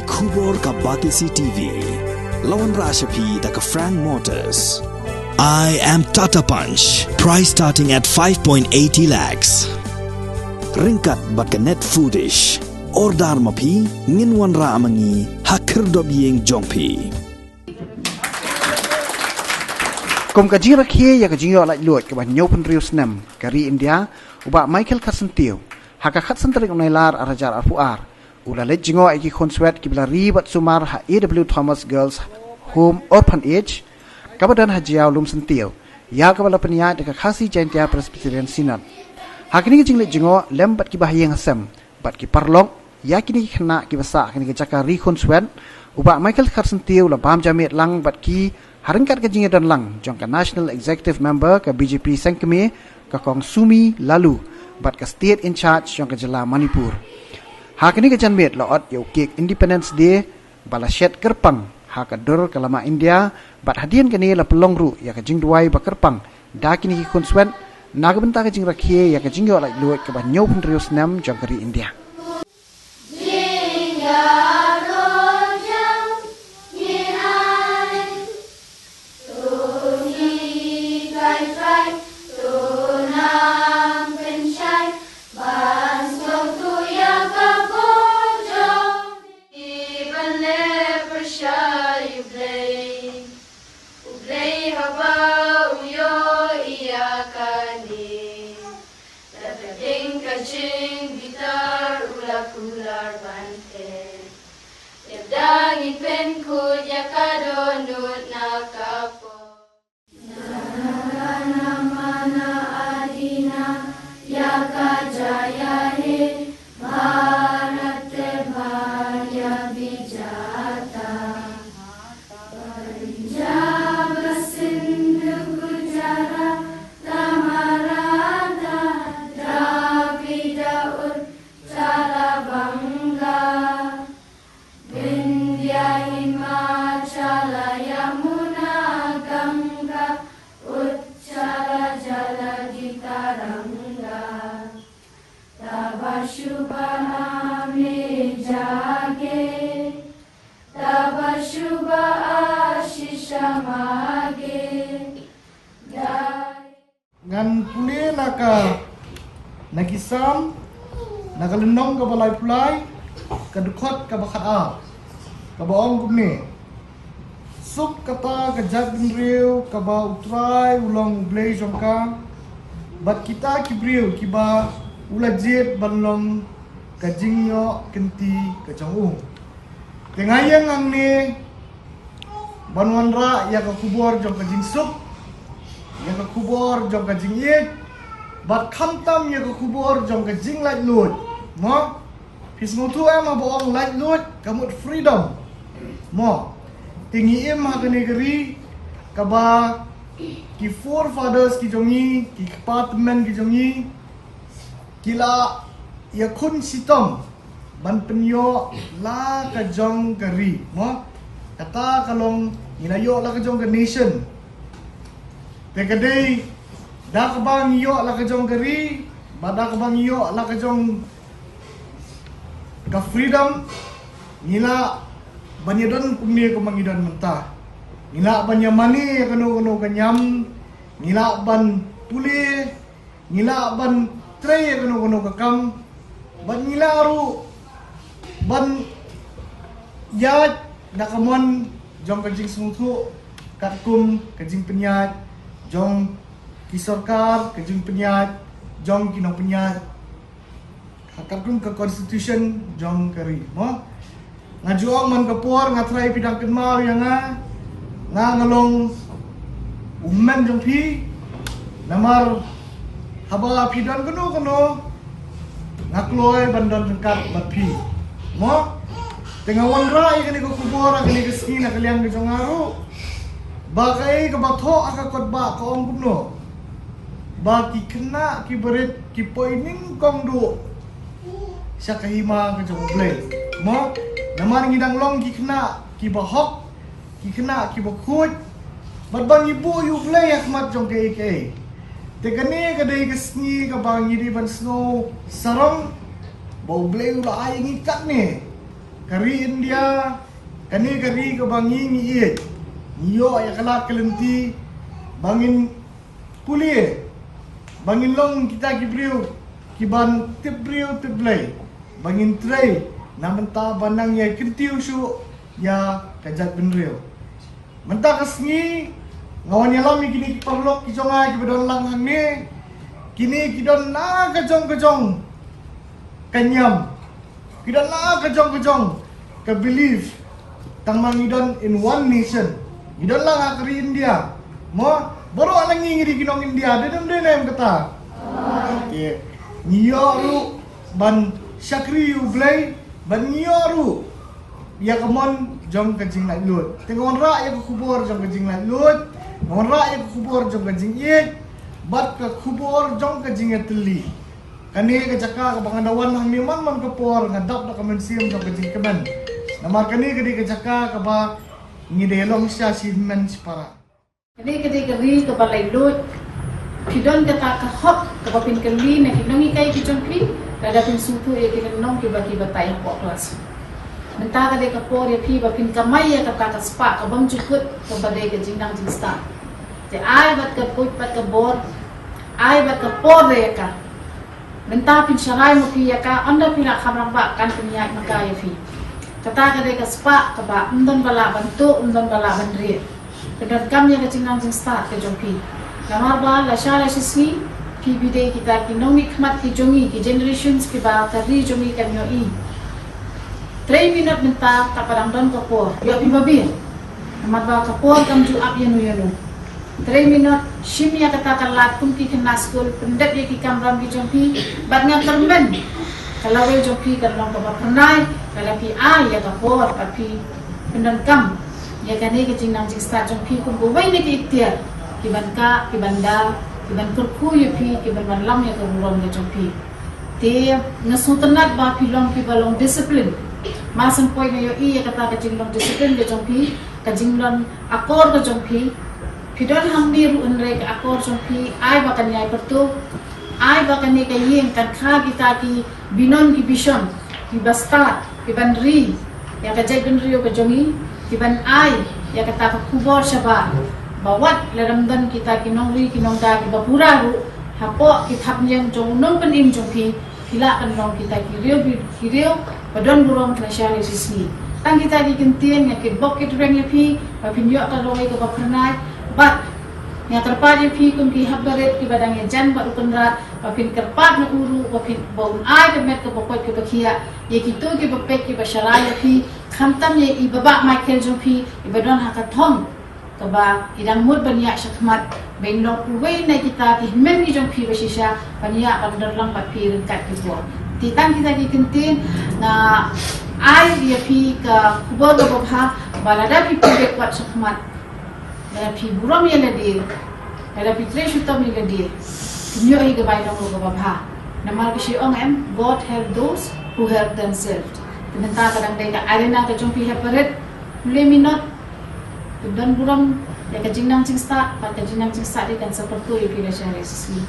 Kubor ka Batisi TV. Lawan Rashapi da ka Frank Motors. I am Tata Punch. Price starting at 5.80 lakhs. Ringkat bat ka Net Foodish. Ordar mapi nginwan ra amangi hakir dobyeng jongpi. Kum ka jing rakhie ya ka jing yo laj luot ka ban nyopen rius nem kari India uba Michael Khasentiu haka Khasenterik unailar arajar arfuar ula lej jingo ai ki khonswet ki bla ribat sumar ha AW Thomas Girls Home Orphanage kabadan hajiau lum sentiu ya ka bala penia de ka khasi jantia Presbyterian Synod hakini ki jing lej jingo lembat ki bahyeng hasem bat ki parlok ya kini khna ki basa kini ki jaka ri khonswet uba Michael Khasentiu la bam jamit lang bat ki Haringkat ke jinge dan lang jong ka National Executive Member ka BJP Sengkeme ka Kong Sumi Lalu bat ka State in Charge jong ka Jela Manipur. Hakini ka janmet laot yo kek Independence Day bala shet kerpang ha ka dur ka lama India bat hadian kini la pelong ru ya ka jing duai ba kerpang da kini ki konswen naga benta ka jing rakhie ya ka jing yo like luot ka ba nyau pun rius nam jong ka ri India. Dangin penku ya kadonut nakapo Nagana mana adina ya kajaya he Bharate bhaya bijata Punjab Sindhu Gujarat Tamarata Dravida Uttara Bangga Vindhya Himachala Yamuna Ganga Uchala Jaladi Taranga Tava Shubha Name Jage Tava Shubha Ashisha Mage Ngan puli naka nakisam nakalenong ka balay pulay kadukot ka bakha ka baong gumni sup kata ka jagin riu ka ba utrai ulong blay jongka bat kita kibriu kiba ulajit banlong ka jingyo kenti ka jong tengayang ang ni banwanra ya ka kubor jong ka jing sup ya ka kubor jong ka jing it bat khamtam ya ka kubor jong ka jing lait lut mo Hismutu em aboong light lut kamut freedom mo tingi em ha negeri kaba ki forefathers ki jongi ki department ki jongi kila ya kun sitom ban penyo la ka jong kari mo kata kalong inayo la ka jong ka nation te kadai da ka bang yo la ka jong kari bada ka bang yo la ka jong ka freedom nila banyadan kumni ko mangidan mentah nila banyamani kanu kanyam nila ban puli nila ban tray kanu kakam ban nila aru ban yat nakamon jong kajing smutu katkum kajing penyat jong kisorkar kajing penyat jong kinong penyat Kakakun ke constitution jong kari mo ngajuang man kapur ngatrai pidang kenmau yang ngalong ummen jong pi namar haba pidan keno ngakloy bandan jengkat bat pi mo tengah wanra ikani ko kubur ikani ke skin kalian ke jong aru bakai ke batho akakot ba ko om gumno ba ki kena ki berit ki poining kong du siya kahima ka jong play mo naman ngidang long ki kena ki bahok ki kena ki bakut bat bang ibu yu play akmat jong ke tekani ka dai kesni ka bang idi ban snow sarong bau play ula ai ngikat ni kari India, kari ke bangi ngiye, ngiyo ya kelak kelenti, bangin kuliah, bangin long kita kibriu, kiban tibriu tiblay, bangin tray, namenta banang ya kentiu su ya kajat benriu. Menta kasngi, ngawan yalam kini kiparlok kicongai kibadon lang hangni, kini kidon na kajong kanyam, kidon na kajong ke believe tangmang idon in one nation, idon lang akari India, mo baru alang ngiri kinong India, dedem yang kata, nyoru ban syakri ublay, ban nyoru ya kemon jom kajing nak lut, tengok rak ya kubur jom kajing nak lut, ngon rak ya kubur jom kajing ye, bat ke kubur jom kajing teli. Kani ke cakap ke bangandawan hang niman man kepor ngadap nak kemensiam jom kajing kemen. Nama kani ke cakap ke ba ngidelong sia si men separa. Kani ke balai lut, pidon kata ke hop ke bapin keli nak kinongi kai kijongpi, kada pin sutu e kinong ki baki batai pok kelas. Mentah ke por ya pi bapin kamai ya kata ke spa ke bang cukut ke badai ke jingnang jingsta. Te ai bat ke put bat ke bor, ai bat ke por ya ka. Mentah pin syarai mo pi ya ka anda pina kamrang ba kan punya maka ya pi. Kata ke spa ke ba undon bala bantu undon bala bandri. Kedan kami yang jingnang jingsta ke jongpi. Kamar ba la syara sisi pi bidai kita kinong nikmat ki jongi ki generations ki ba tari jongi kan yo i. 3 minit mentah tak padang don kapor. Yo pi babi. Amat ba kapor kam ju ap yanu yanu. 3 minit shimya kata kalat kum ki kena school pendet ye ki kamram ki jompi bat ngam termen. Kalau we jompi kan long ba pernai kalau pi ai ya kapor tapi pendan kam ya kane ki jingnang jing start jompi kum go wai ne ki ikhtiar ki banka ki banda ki ban kurku ye pi ki ban lam ya ko rom ye jompi. Te ngasutanat ba pi long ki balong discipline. Masang poin yo iya kata ke jinglong disiplin ke jongpi, ke jinglong akor ke jongpi, pidon hambiru unre ke akor jongpi, ai bakan yai pertu, ai bakan ni ke yeng kan kha kita ki binon ki bishon, ki bastat, ki bandri, ya ke jai bandri ke jongi, ki ban ai, ya kata ke kubor syaba, bawat leramdan kita ki nongri ki nongda ki bapura ru, hapo ki thap nyang jong nong penim jongpi, kila kan nong kita kiriu badon burong nasyari sisi tang kita di kentien ya ke bok ke reng pi pa pinyo ka loi ke bapernai bat ya terpadi pi kum ki habbaret ki badang ya jan ba upenrat pa pin kerpat na uru pa pin baun ai ke met ke bokoi ke bakia ye ki to ke bapek ki basharai pi khamtam ye i baba Michael jo pi i badon hakathong ke ba idang mud bania syakmat ben nok uwei na kita ki men ni jong pi basisha bania ka darlang pat pi rengkat ki bo titang kita di kentin na ai dia pi ke kubur ke bawah balada pi pibek kuat syakmat ada pi buram ya ledi ada pi tre syutam ya ledi nyo ai ke bainong ke bawah nama ki ong em God help those who help themselves tentang kadang deka arena ke jompi haparet leminot dan buram ya ke jingnang cingsta pat ke jingnang cingsta di kan seperti itu ya syari siswi